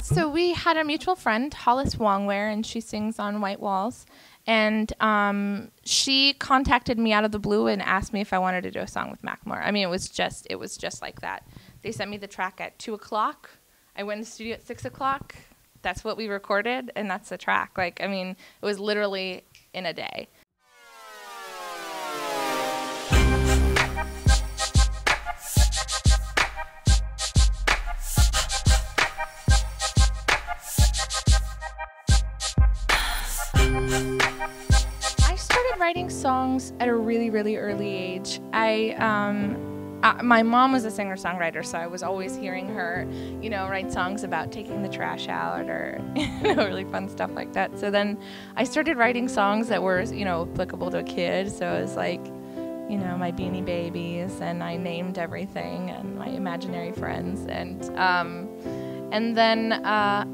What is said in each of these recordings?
So we had a mutual friend, Hollis Wongware, and she sings on White Walls. And she contacted me out of the blue and asked me if I wanted to do a song with Macklemore. I mean, it was just like that. They sent me the track at 2 o'clock. I went in the studio at 6 o'clock. That's what we recorded, and that's the track. Like, I mean, it was literally in a day. I started writing songs at a really, really early age. My mom was a singer-songwriter, so I was always hearing her, you know, write songs about taking the trash out or, you know, really fun stuff like that. So then I started writing songs that were, you know, applicable to a kid. So it was like, you know, my Beanie Babies, and I named everything, and my imaginary friends, and then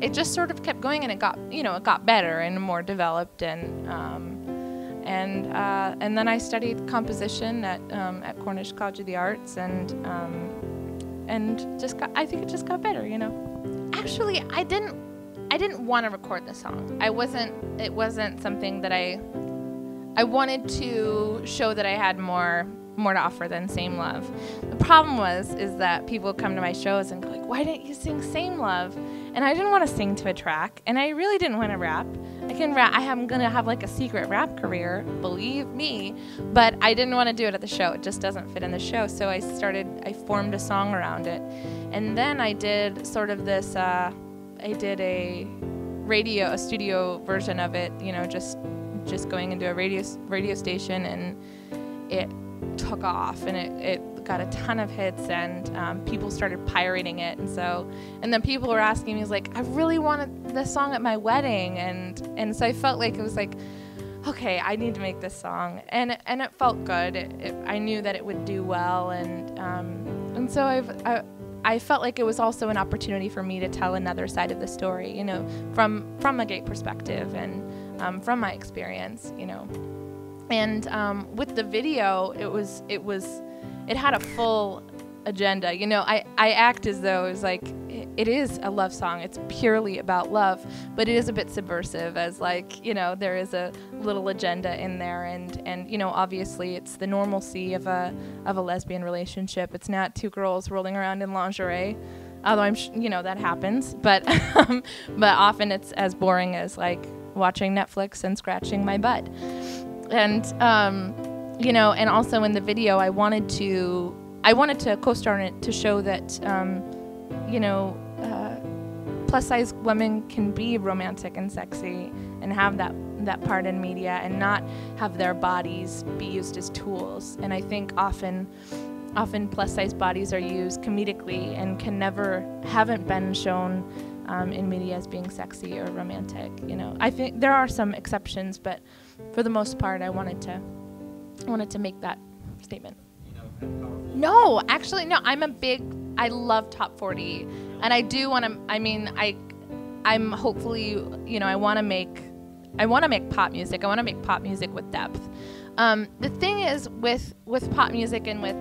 it just sort of kept going, and it got, you know, it got better and more developed, and then I studied composition at Cornish College of the Arts, and just got, I think it just got better, you know. Actually, I didn't want to record the song. It wasn't something that I wanted to show that I had more to offer than Same Love. The problem is that people would come to my shows and go like, why didn't you sing Same Love? And I didn't want to sing to a track, and I really didn't want to rap. I can rap. I'm gonna have like a secret rap career, believe me, but I didn't want to do it at the show. It just doesn't fit in the show. So I formed a song around it, and then I did sort of this. I did a studio version of it. You know, just going into a radio station, and it took off, and it got a ton of hits, and people started pirating it, and then people were asking me, like, I really wanted this song at my wedding, and so I felt like it was like, okay, I need to make this song, and it felt good. I knew that it would do well, and so I felt like it was also an opportunity for me to tell another side of the story, you know, from a gay perspective, and from my experience, you know. And with the video, it had a full agenda. You know, I act as though it was like, it is a love song. It's purely about love, but it is a bit subversive, as like, you know, there is a little agenda in there, and you know, obviously it's the normalcy of a lesbian relationship. It's not two girls rolling around in lingerie, although you know, that happens, but but often it's as boring as like watching Netflix and scratching my butt. And you know, and also in the video, I wanted to co-star in it to show that you know, plus-size women can be romantic and sexy and have that part in media, and not have their bodies be used as tools. And I think often plus-size bodies are used comedically and haven't been shown in media as being sexy or romantic. You know, I think there are some exceptions, but for the most part, I wanted to make that statement. No, actually, no. I love top 40, and I do want to. I mean, I'm hopefully, you know, I want to make pop music. I want to make pop music with depth. The thing is with pop music and with,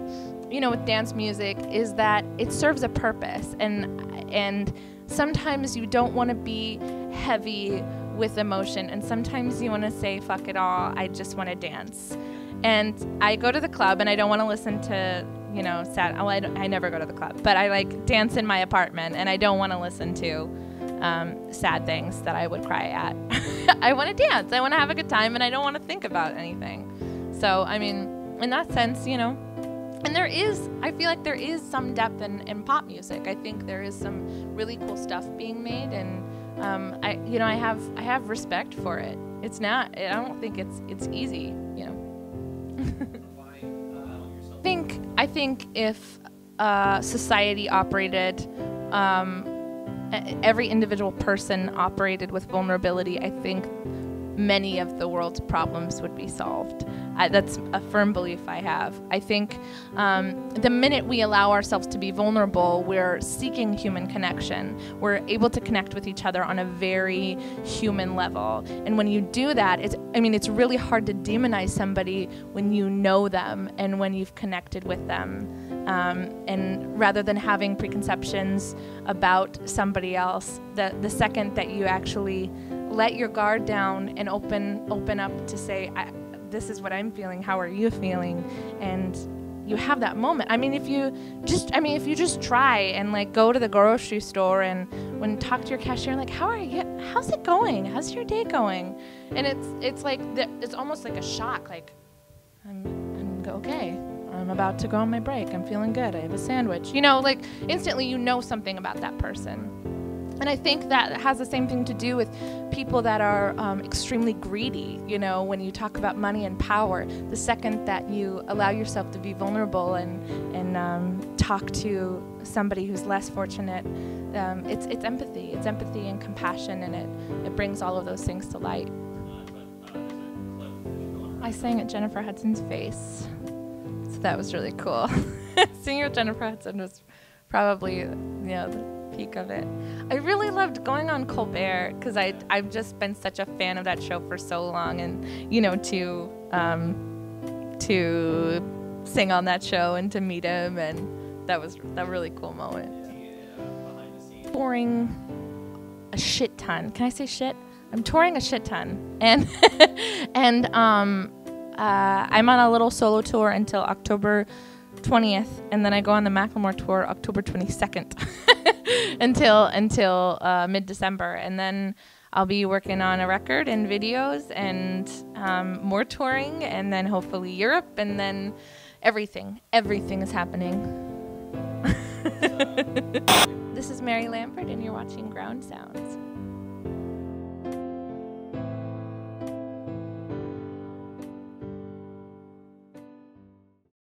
you know, with dance music, is that it serves a purpose, and sometimes you don't want to be heavy with emotion, and sometimes you want to say, fuck it all, I just want to dance. And I go to the club, and I don't want to listen to, you know, sad. Well, I never go to the club, but I like dance in my apartment, and I don't want to listen to sad things that I would cry at. I want to dance. I want to have a good time, and I don't want to think about anything. So, I mean, in that sense, you know, and I feel like there is some depth in pop music. I think there is some really cool stuff being made, and I have respect for it. It's not. I don't think it's easy, you know. I think if society operated, every individual person operated with vulnerability, I think many of the world's problems would be solved. That's a firm belief I have. I think the minute we allow ourselves to be vulnerable, we're seeking human connection. We're able to connect with each other on a very human level. And when you do that, it's really hard to demonize somebody when you know them and when you've connected with them. And rather than having preconceptions about somebody else, the second that you actually let your guard down and open up to say, this is what I'm feeling, how are you feeling? And you have that moment. If you just try and like go to the grocery store and when talk to your cashier, like, how are you? How's it going? How's your day going? And it's like, it's almost like a shock. Like, I'm okay. I'm about to go on my break. I'm feeling good. I have a sandwich. Like instantly you know something about that person. And I think that has the same thing to do with people that are extremely greedy. When you talk about money and power, the second that you allow yourself to be vulnerable and talk to somebody who's less fortunate, it's empathy. It's empathy and compassion, and it brings all of those things to light. I sang at Jennifer Hudson's face, so that was really cool. Singing with Jennifer Hudson was probably the peak of it. I really loved going on Colbert because I've just been such a fan of that show for so long, and to sing on that show and to meet him, and that was a really cool moment. Touring a shit ton. Can I say shit? I'm touring a shit ton, and I'm on a little solo tour until October 20th, and then I go on the Macklemore tour October 22nd until mid-December, and then I'll be working on a record and videos and more touring, and then hopefully Europe, and then everything is happening. This is Mary Lambert, and you're watching GroundSounds.